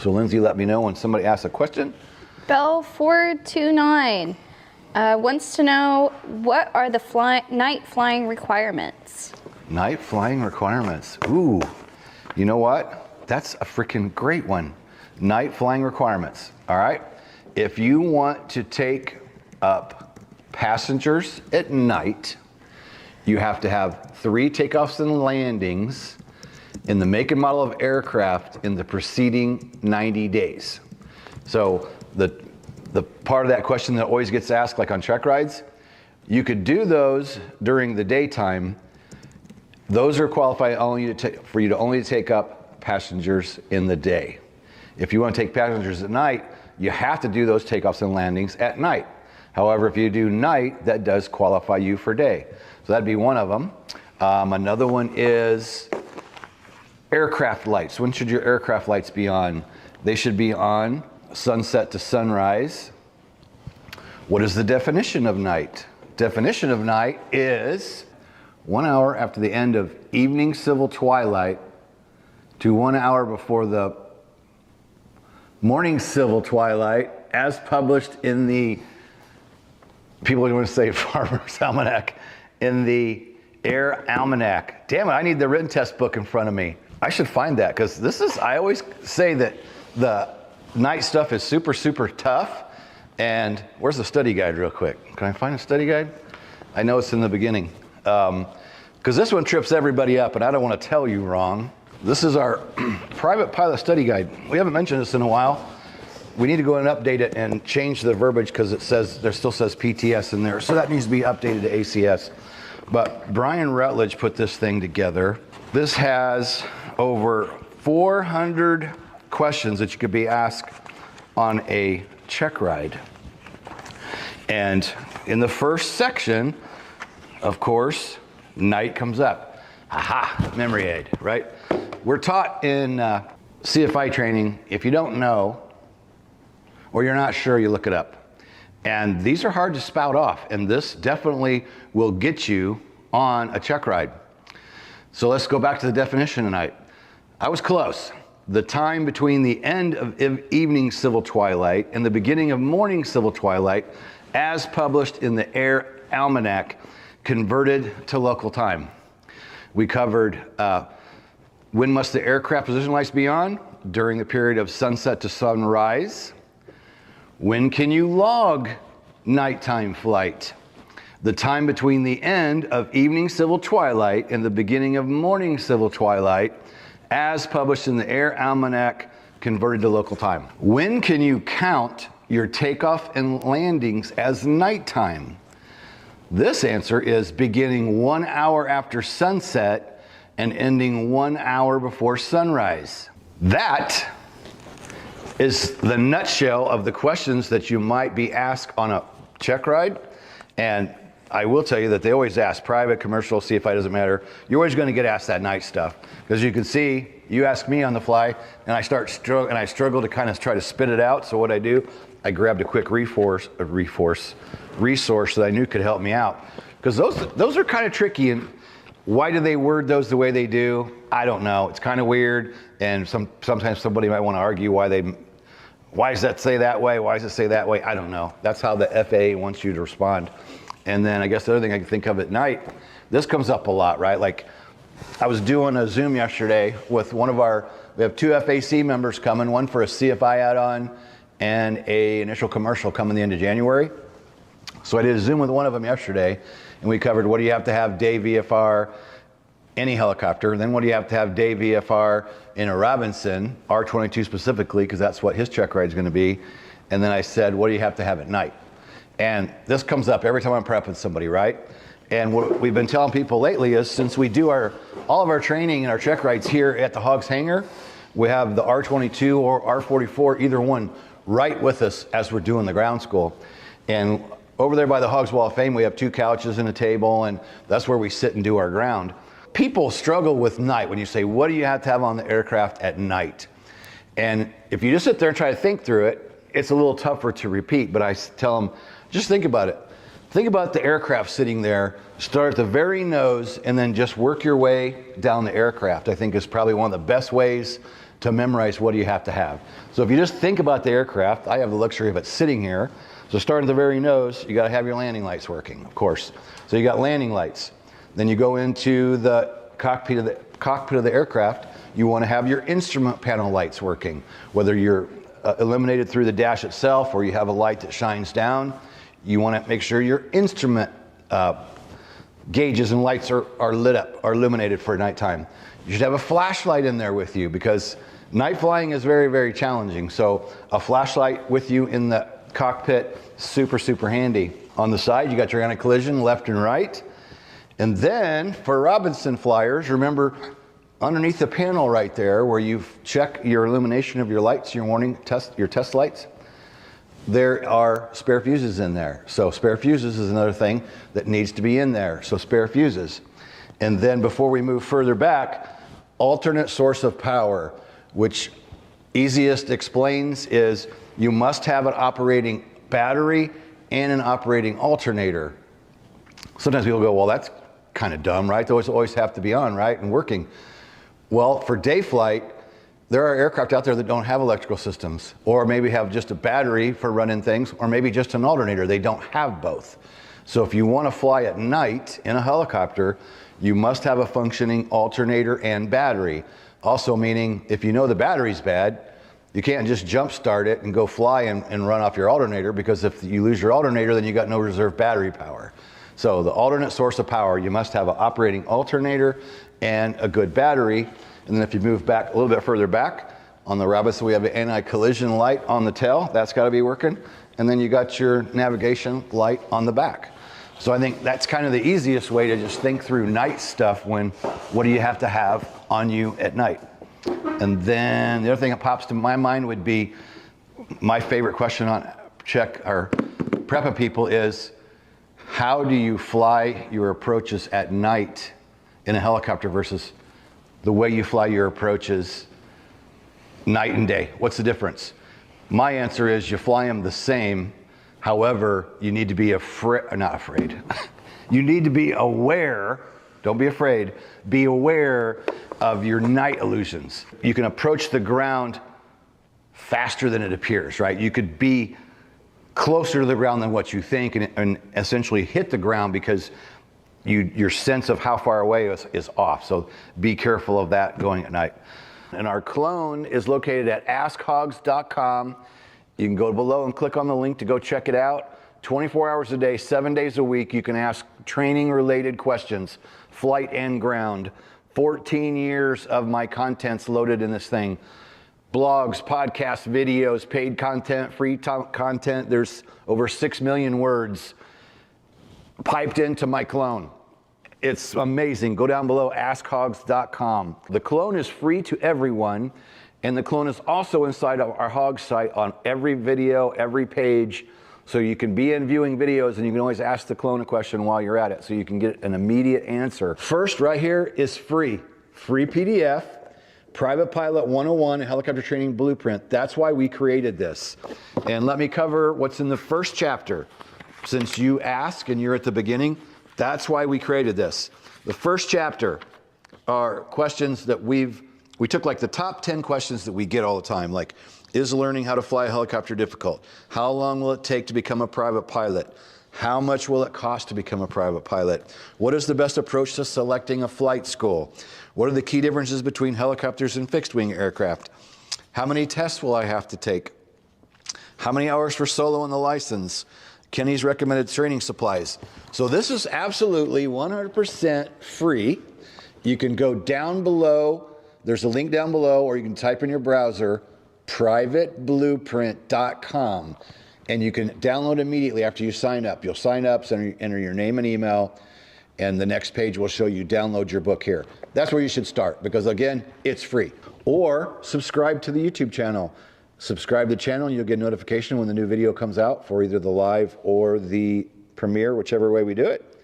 So Lindsay, let me know when somebody asks a question. Bell429 wants to know, what are the night flying requirements? Night flying requirements. Ooh, you know what? That's a freaking great one. Night flying requirements. All right. If you want to take up passengers at night, you have to have 3 takeoffs and landings in the make and model of aircraft in the preceding 90 days. So the part of that question that always gets asked, like on check rides, you could do those during the daytime. Those are qualified only for you to only take up passengers in the day. If you want to take passengers at night, you have to do those takeoffs and landings at night. However, if you do night, that does qualify you for day. So that'd be one of them. Another one is aircraft lights. When should your aircraft lights be on? They should be on sunset to sunrise. What is the definition of night? Definition of night is 1 hour after the end of evening civil twilight to 1 hour before the morning civil twilight, as published in the, people are going to say Farmer's Almanac, in the Air Almanac. Damn it, I need the written test book in front of me. I should find that, because this is, I always say that the night stuff is super, super tough. And where's the study guide real quick? Can I find a study guide? I know it's in the beginning. Because this one trips everybody up, and I don't want to tell you wrong. This is our private pilot study guide. We haven't mentioned this in a while. We need to go and update it and change the verbiage, because it says, there still says PTS in there. So that needs to be updated to ACS. But Brian Rutledge put this thing together. This has over 400 questions that you could be asked on a check ride. And in the first section, of course, night comes up. Aha, memory aid, right? We're taught in CFI training, if you don't know, or you're not sure, you look it up. And these are hard to spout off, and this definitely will get you on a check ride. So let's go back to the definition tonight. I was close. The time between the end of evening civil twilight and the beginning of morning civil twilight, as published in the Air Almanac, converted to local time. We covered when must the aircraft position lights be on? During the period of sunset to sunrise. When can you log nighttime flight? The time between the end of evening civil twilight and the beginning of morning civil twilight, as published in the Air Almanac, converted to local time. When can you count your takeoff and landings as nighttime? This answer is beginning 1 hour after sunset and ending 1 hour before sunrise. That is the nutshell of the questions that you might be asked on a check ride. And I will tell you that they always ask, private, commercial, CFI, doesn't matter. You're always going to get asked that night stuff. Because you can see, you ask me on the fly, and I struggle to kind of try to spit it out. So what I do, I grabbed a quick resource that I knew could help me out. Because those are kind of tricky. And why do they word those the way they do? I don't know. It's kind of weird. And sometimes somebody might want to argue why does that say that way? Why does it say that way? I don't know. That's how the FAA wants you to respond. And then I guess the other thing I can think of at night, this comes up a lot, right? Like I was doing a Zoom yesterday with we have 2 FAC members coming, one for a CFI add-on and a initial commercial coming the end of January. So I did a Zoom with one of them yesterday, and we covered what do you have to have day VFR, any helicopter, then what do you have to have day VFR in a Robinson, R-22 specifically, because that's what his check ride is going to be. And then I said, what do you have to have at night? And this comes up every time I'm prepping somebody, right? And what we've been telling people lately is, since we do all of our training and our check rides here at the Hogs Hangar, we have the R-22 or R-44, either one, right with us as we're doing the ground school. And over there by the Hogs Wall of Fame, we have 2 couches and a table, and that's where we sit and do our ground. People struggle with night when you say, what do you have to have on the aircraft at night? And if you just sit there and try to think through it, it's a little tougher to repeat, but I tell them, just think about it. Think about the aircraft sitting there, start at the very nose, and then just work your way down the aircraft. I think is probably one of the best ways to memorize what do you have to have. So if you just think about the aircraft, I have the luxury of it sitting here. So starting at the very nose, you got to have your landing lights working, of course. So you got landing lights. Then you go into the cockpit of the aircraft. You want to have your instrument panel lights working, whether you're illuminated through the dash itself or you have a light that shines down. You want to make sure your instrument gauges and lights are lit up, are illuminated for nighttime. You should have a flashlight in there with you because night flying is very, very challenging. So a flashlight with you in the cockpit, super, super handy. On the side, you got your anti-collision left and right. And then for Robinson flyers, remember underneath the panel right there where you check your illumination of your lights, your warning test, your test lights, there are spare fuses in there. So spare fuses is another thing that needs to be in there. So spare fuses. And then before we move further back, alternate source of power, which easiest explains is you must have an operating battery and an operating alternator. Sometimes people go, well, that's kind of dumb, right? Those always have to be on, right, and working. Well, for day flight, there are aircraft out there that don't have electrical systems, or maybe have just a battery for running things, or maybe just an alternator. They don't have both. So if you want to fly at night in a helicopter, you must have a functioning alternator and battery. Also meaning, if you know the battery's bad, you can't just jump start it and go fly and run off your alternator, because if you lose your alternator, then you got no reserve battery power. So the alternate source of power, you must have an operating alternator and a good battery. And then if you move back a little bit further back, on the Robinson we have an anti-collision light on the tail, that's got to be working. And then you got your navigation light on the back. So I think that's kind of the easiest way to just think through night stuff when, what do you have to have on you at night? And then the other thing that pops to my mind would be, my favorite question on check or prepping people is, how do you fly your approaches at night in a helicopter versus the way you fly your approaches night and day? What's the difference? My answer is you fly them the same. However, you need to be not afraid. You need to be aware, don't be afraid, be aware of your night illusions. You can approach the ground faster than it appears, right? You could be closer to the ground than what you think and essentially hit the ground because your sense of how far away is off. So be careful of that going at night. And our clone is located at askhogs.com. You can go below and click on the link to go check it out. 24 hours a day, 7 days a week, you can ask training-related questions, flight and ground. 14 years of my content's loaded in this thing. Blogs, podcasts, videos, paid content, free content. There's over 6 million words piped into my clone. It's amazing. Go down below, askhogs.com. The clone is free to everyone, and the clone is also inside of our Hogs site on every video, every page, so you can be in viewing videos and you can always ask the clone a question while you're at it, so you can get an immediate answer. First, right here is free PDF. Private Pilot 101, a helicopter training blueprint. That's why we created this. And let me cover what's in the first chapter. Since you ask and you're at the beginning, that's why we created this. The first chapter are questions that we took like the top 10 questions that we get all the time, like, is learning how to fly a helicopter difficult? How long will it take to become a private pilot? How much will it cost to become a private pilot? What is the best approach to selecting a flight school? What are the key differences between helicopters and fixed-wing aircraft? How many tests will I have to take? How many hours for solo on the license? Kenny's recommended training supplies. So this is absolutely 100% free. You can go down below. There's a link down below, or you can type in your browser, privateblueprint.com. And you can download immediately after you sign up. You'll sign up, enter your name and email, and the next page will show you download your book here. That's where you should start, because again, it's free. Or subscribe to the YouTube channel. Subscribe to the channel and you'll get a notification when the new video comes out for either the live or the premiere, whichever way we do it.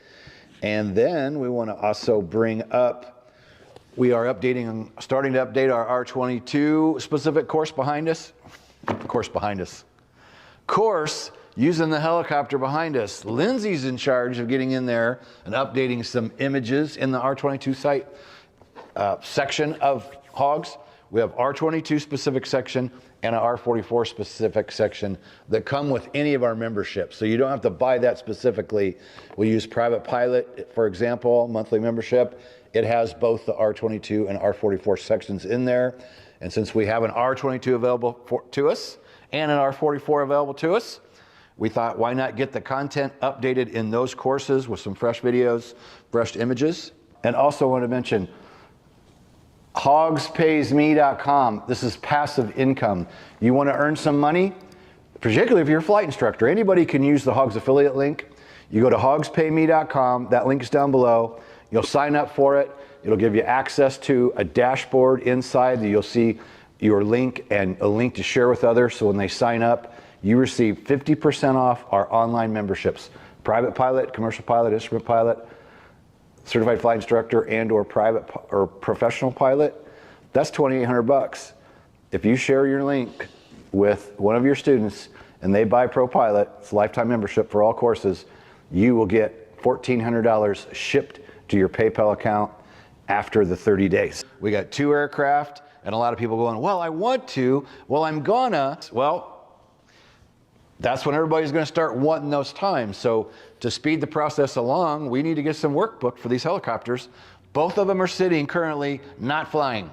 And then we want to also bring up, we are starting to update our R22 specific course behind us. Course using the helicopter behind us. Lindsay's in charge of getting in there and updating some images in the R22 site section of Hogs. We have R22 specific section and an R44 specific section that come with any of our memberships. So you don't have to buy that specifically. We use Private Pilot, for example, monthly membership. It has both the R22 and R44 sections in there. And since we have an R22 available to us and an R44 available to us, we thought, why not get the content updated in those courses with some fresh videos, fresh images. And also want to mention, hogspaysme.com. This is passive income. You want to earn some money, particularly if you're a flight instructor. Anybody can use the Hogs affiliate link. You go to hogspayme.com. That link is down below. You'll sign up for it. It'll give you access to a dashboard inside that you'll see your link and a link to share with others. So when they sign up, you receive 50% off our online memberships. Private Pilot, Commercial Pilot, Instrument Pilot, Certified Flight Instructor, and or private or professional pilot. That's $2,800. If you share your link with one of your students and they buy Pro Pilot, it's a lifetime membership for all courses, you will get $1,400 shipped to your PayPal account after the 30 days. We got 2 aircraft, and a lot of people going, well, I want to, well, I'm gonna. Well, that's when everybody's gonna start wanting those times. So to speed the process along, we need to get some work booked for these helicopters. Both of them are sitting currently not flying,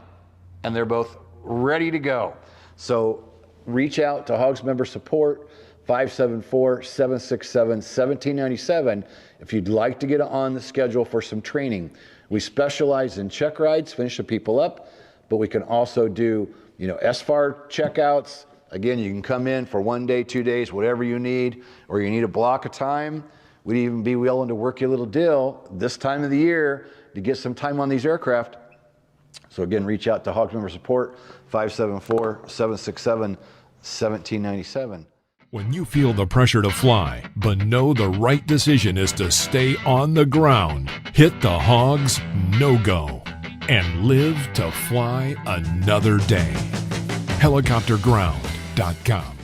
and they're both ready to go. So reach out to Hogs Member Support, 574-767-1797 if you'd like to get on the schedule for some training. We specialize in check rides, finish the people up, but we can also do, SFAR checkouts. Again, you can come in for 1 day, 2 days, whatever you need, or you need a block of time. We'd even be willing to work you a little deal this time of the year to get some time on these aircraft. So again, reach out to Hogs Member Support, 574-767-1797. When you feel the pressure to fly, but know the right decision is to stay on the ground, hit the Hogs no-go and live to fly another day. Helicopterground.com